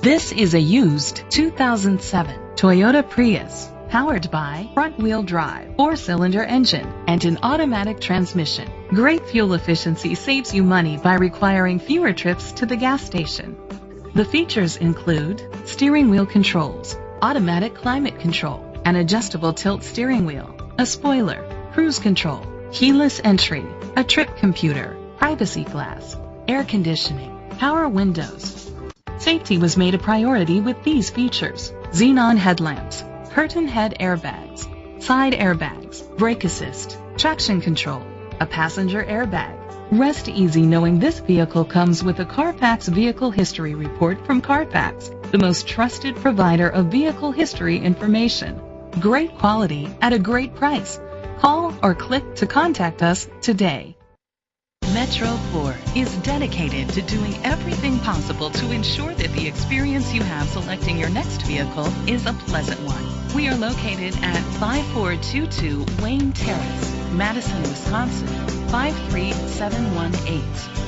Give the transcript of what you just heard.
This is a used 2007 Toyota Prius, powered by front-wheel drive, 4-cylinder engine, and an automatic transmission. Great fuel efficiency saves you money by requiring fewer trips to the gas station. The features include steering wheel controls, automatic climate control, an adjustable tilt steering wheel, a spoiler, cruise control, keyless entry, a trip computer, privacy glass, air conditioning, power windows. Safety was made a priority with these features: xenon headlamps, curtain head airbags, side airbags, brake assist, traction control, a passenger airbag. Rest easy knowing this vehicle comes with a Carfax Vehicle History Report from Carfax, the most trusted provider of vehicle history information. Great quality at a great price. Call or click to contact us today. Metro Ford is dedicated to doing everything possible to ensure that the experience you have selecting your next vehicle is a pleasant one. We are located at 5422 Wayne Terrace, Madison, Wisconsin, 53718.